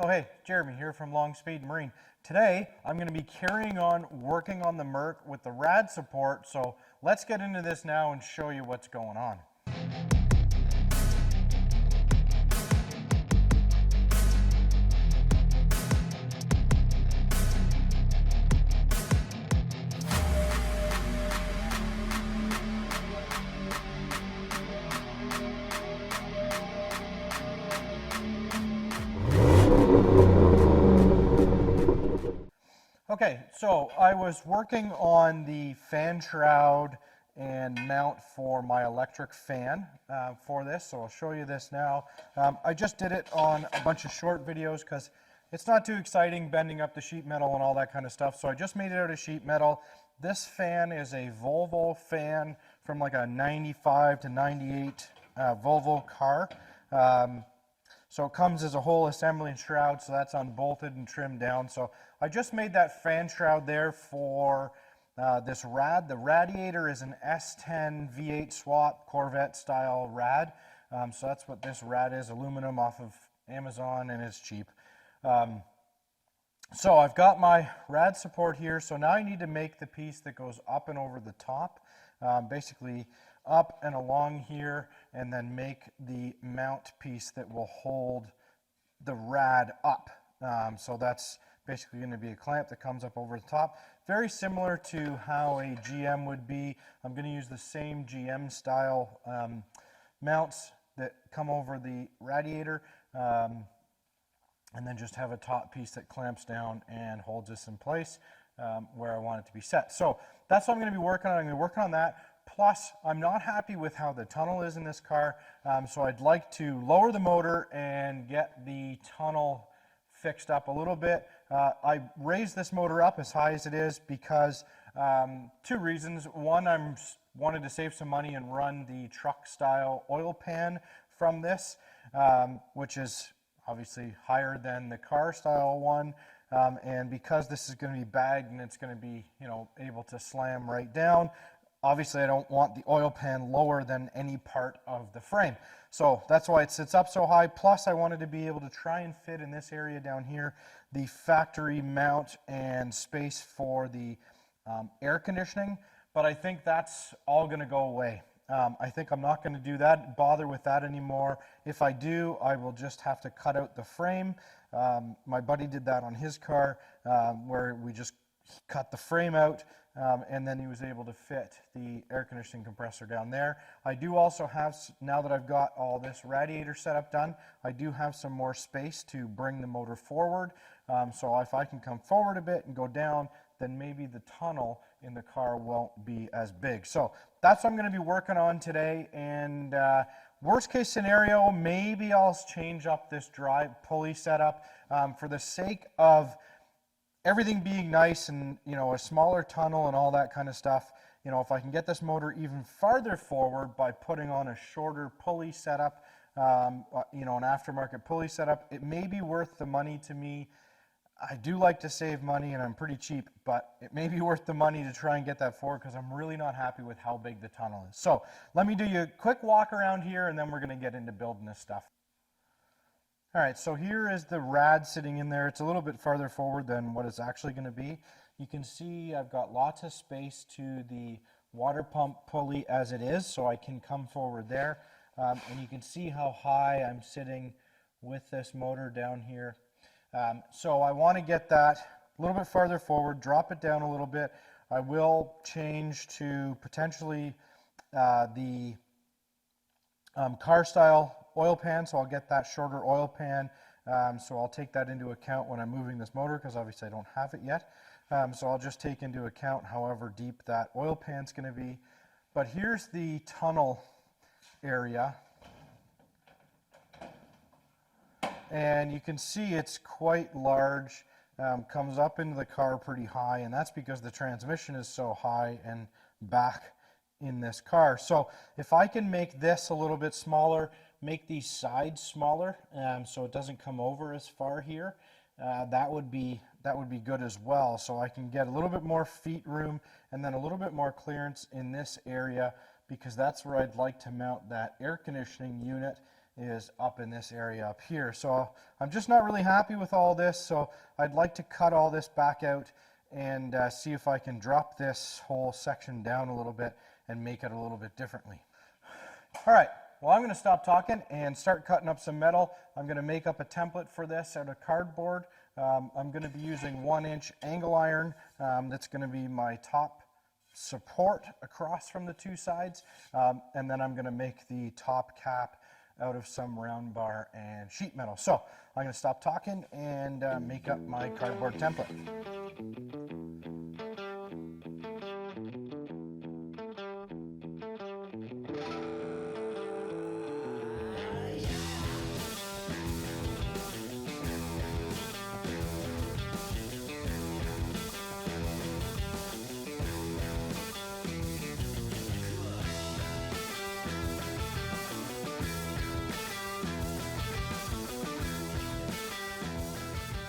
Oh hey, Jeremy here from Long Speed Marine. Today I'm going to be carrying on working on the Merc with the rad support, so let's get into this now and show you what's going on. Okay, so I was working on the fan shroud and mount for my electric fan for this, so I'll show you this now. I just did it on a bunch of short videos because it's not too exciting bending up the sheet metal and all that kind of stuff, so I just made it out of sheet metal. This fan is a Volvo fan from like a 95 to 98 Volvo car. So it comes as a whole assembly and shroud, so that's unbolted and trimmed down. So I just made that fan shroud there for this rad. The Radiator is an S10 V8 swap Corvette style rad. So that's what this rad is, aluminum off of Amazon, and it's cheap. So I've got my rad support here. So now I need to make the piece that goes up and over the top. Basically up and along here, and then make the mount piece that will hold the rad up. So that's basically going to be a clamp that comes up over the top. Very similar to how a GM would be. I'm going to use the same GM style mounts that come over the Radiator, and then just have a top piece that clamps down and holds this in place where I want it to be set. So that's what I'm going to be working on. I'm going to be working on that. Plus, I'm not happy with how the tunnel is in this car, so I'd like to lower the motor and get the tunnel fixed up a little bit. I raised this motor up as high as it is because two reasons. One, I wanted to save some money and run the truck style oil pan from this, which is obviously higher than the car style one. And because this is going to be bagged and it's going to be, able to slam right down, obviously I don't want the oil pan lower than any part of the frame. So that's why it sits up so high. Plus I wanted to be able to try and fit in this area down here the factory mount and space for the air conditioning. But I think that's all going to go away. I think I'm not going to do that, bother with that anymore. If I do, I will just have to cut out the frame. My buddy did that on his car, where we just cut the frame out, and then he was able to fit the air conditioning compressor down there. I do also have, now that I've got all this radiator setup done, I do have some more space to bring the motor forward. So if I can come forward a bit and go down, then maybe the tunnel in the car won't be as big. So that's what I'm going to be working on today. And worst case scenario, maybe I'll change up this drive pulley setup for the sake of everything being nice and, a smaller tunnel and all that kind of stuff. If I can get this motor even farther forward by putting on a shorter pulley setup, an aftermarket pulley setup, it may be worth the money to me. I do like to save money and I'm pretty cheap, but it may be worth the money to try and get that forward because I'm really not happy with how big the tunnel is. So let me do you a quick walk around here and then we're going to get into building this stuff. All right, so here is the rad sitting in there. It's a little bit farther forward than what it's actually going to be. You can see I've got lots of space to the water pump pulley as it is, so I can come forward there. And you can see how high I'm sitting with this motor down here. So I want to get that a little bit farther forward, drop it down a little bit. I will change to potentially the car style oil pan, so I'll get that shorter oil pan. So I'll take that into account when I'm moving this motor because obviously I don't have it yet. So I'll just take into account however deep that oil pan's going to be. But here's the tunnel area. And you can see it's quite large, comes up into the car pretty high, and that's because the transmission is so high and back in this car. So if I can make this a little bit smaller, make these sides smaller, so it doesn't come over as far here, that would be good as well. So I can get a little bit more feet room and then a little bit more clearance in this area because that's where I'd like to mount that air conditioning unit. is up in this area up here. So I'm just not really happy with all this, so I'd like to cut all this back out and see if I can drop this whole section down a little bit and make it a little bit differently. All right, well, I'm going to stop talking and start cutting up some metal. I'm going to make up a template for this out of cardboard. I'm going to be using 1-inch angle iron. That's going to be my top support across from the two sides, and then I'm going to make the top cap out of some round bar and sheet metal. So I'm going to stop talking and make up my cardboard template.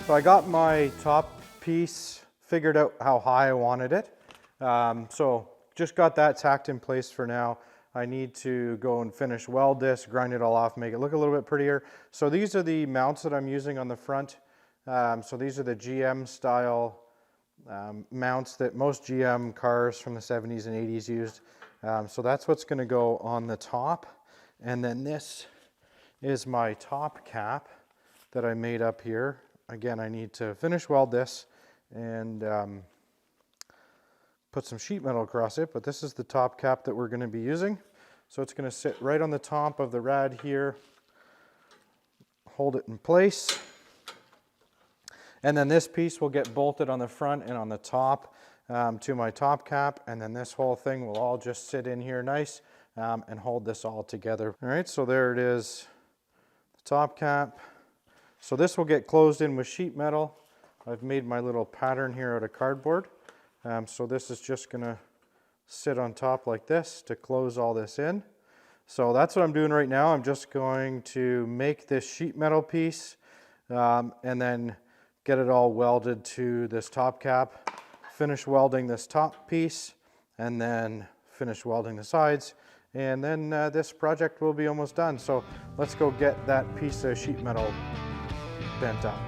So I got my top piece figured out how high I wanted it. So just got that tacked in place for now. I need to go and finish weld this, grind it all off, make it look a little bit prettier. So these are the mounts that I'm using on the front. So these are the GM style mounts that most GM cars from the 70s and 80s used. So that's what's going to go on the top. And then this is my top cap that I made up here. Again, I need to finish weld this and put some sheet metal across it, but this is the top cap that we're going to be using. So it's going to sit right on the top of the rad here, hold it in place, and then this piece will get bolted on the front and on the top to my top cap, and then this whole thing will all just sit in here nice and hold this all together. All right, so there it is, the top cap. So this will get closed in with sheet metal. I've made my little pattern here out of cardboard. So this is just going to sit on top like this to close all this in. So that's what I'm doing right now. I'm just going to make this sheet metal piece and then get it all welded to this top cap, finish welding this top piece, and then finish welding the sides. And then this project will be almost done. So let's go get that piece of sheet metal bent up.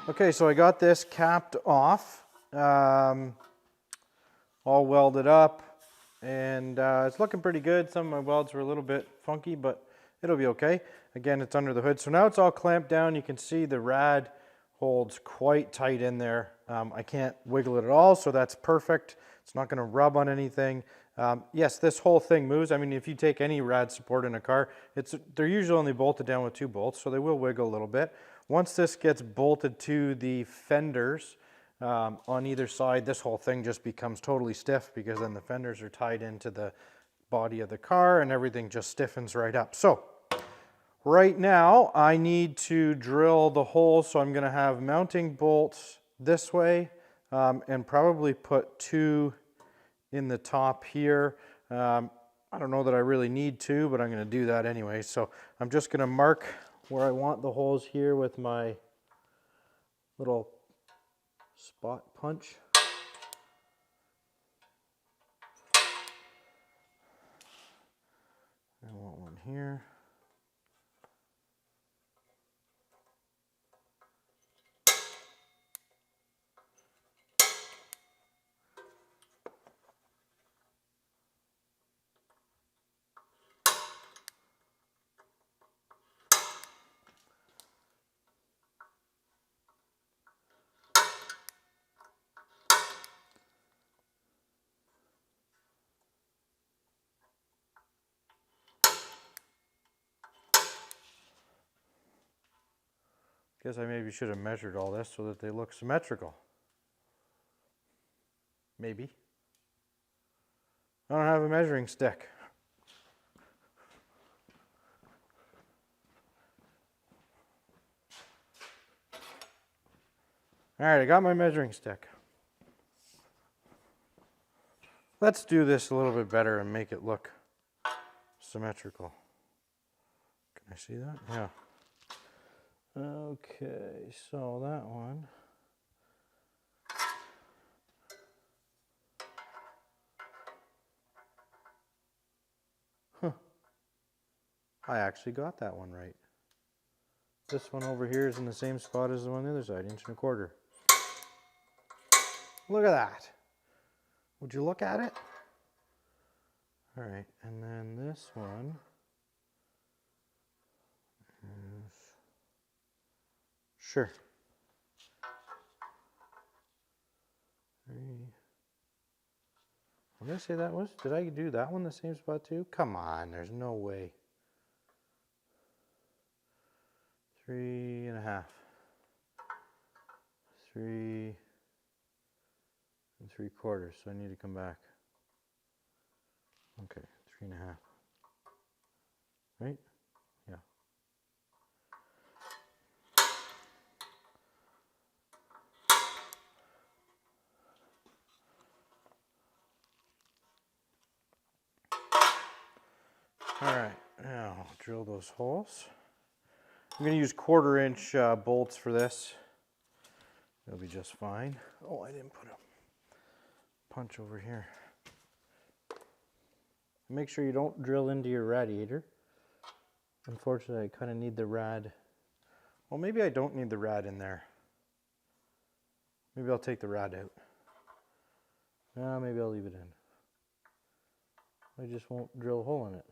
Okay, so I got this capped off, all welded up, and it's looking pretty good. Some of my welds were a little bit funky, but it'll be okay. Again, it's under the hood. So now it's all clamped down. You can see the rad holds quite tight in there. I can't wiggle it at all, so that's perfect. It's not going to rub on anything. Yes, this whole thing moves. I mean, if you take any rad support in a car, they're usually only bolted down with 2 bolts, so they will wiggle a little bit. Once this gets bolted to the fenders on either side, this whole thing just becomes totally stiff, because then the fenders are tied into the body of the car and everything just stiffens right up. So right now I need to drill the hole, so I'm going to have mounting bolts this way and probably put 2 in the top here. I don't know that I really need to, but I'm going to do that anyway. So I'm just going to mark where I want the holes here with my little spot punch. I want one here. Guess I maybe should have measured all this so that they look symmetrical. Maybe. I don't have a measuring stick. All right, I got my measuring stick. Let's do this a little bit better and make it look symmetrical. Can I see that? Yeah. Okay, so that one. Huh. I actually got that one right. This one over here is in the same spot as the one on the other side, 1.25 inches. Look at that. Would you look at it? All right, and then this one is, sure. 3. What did I say that was? Did I do that one the same spot too? Come on, there's no way. 3.5. 3 3/4. So I need to come back. Okay, 3.5. Right? Yeah. All right, now I'll drill those holes. I'm going to use 1/4 inch bolts for this. It'll be just fine. Oh, I didn't put a punch over here. Make sure you don't drill into your radiator. Unfortunately, I kind of need the rad. Well, maybe I don't need the rad in there. Maybe I'll take the rad out. Maybe I'll leave it in. I just won't drill a hole in it.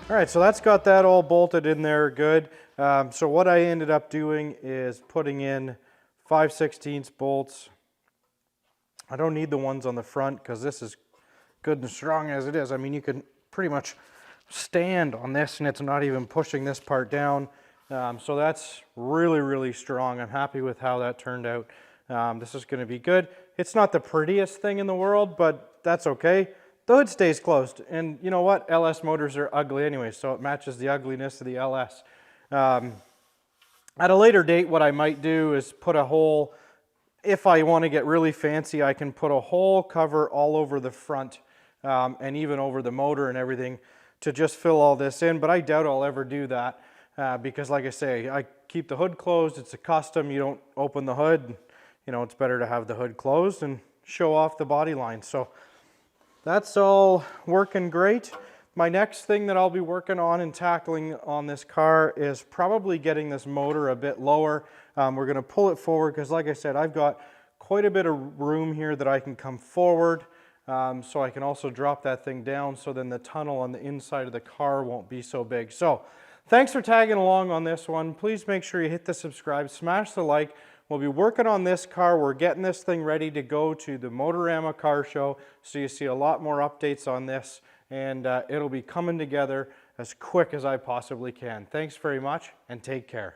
All right, so that's got that all bolted in there good. So what I ended up doing is putting in 5/16 bolts. I don't need the ones on the front because this is good and strong as it is. I mean, you can pretty much stand on this and it's not even pushing this part down. So that's really, really strong. I'm happy with how that turned out. This is going to be good. It's not the prettiest thing in the world, but that's okay. the hood stays closed. And you know what? LS motors are ugly anyway, so it matches the ugliness of the LS. At a later date, what I might do is put a whole, if I want to get really fancy, I can put a whole cover all over the front and even over the motor and everything to just fill all this in, but I doubt I'll ever do that because like I say, I keep the hood closed. It's a custom. You don't open the hood. You know, it's better to have the hood closed and show off the body line. So that's all working great. My next thing that I'll be working on and tackling on this car is probably getting this motor a bit lower. We're going to pull it forward because like I said, I've got quite a bit of room here that I can come forward. So I can also drop that thing down so then the tunnel on the inside of the car won't be so big. So thanks for tagging along on this one. Please make sure you hit the subscribe, smash the like. We'll be working on this car. We're getting this thing ready to go to the Motorama car show. So you see a lot more updates on this, and it'll be coming together as quick as I possibly can. Thanks very much and take care.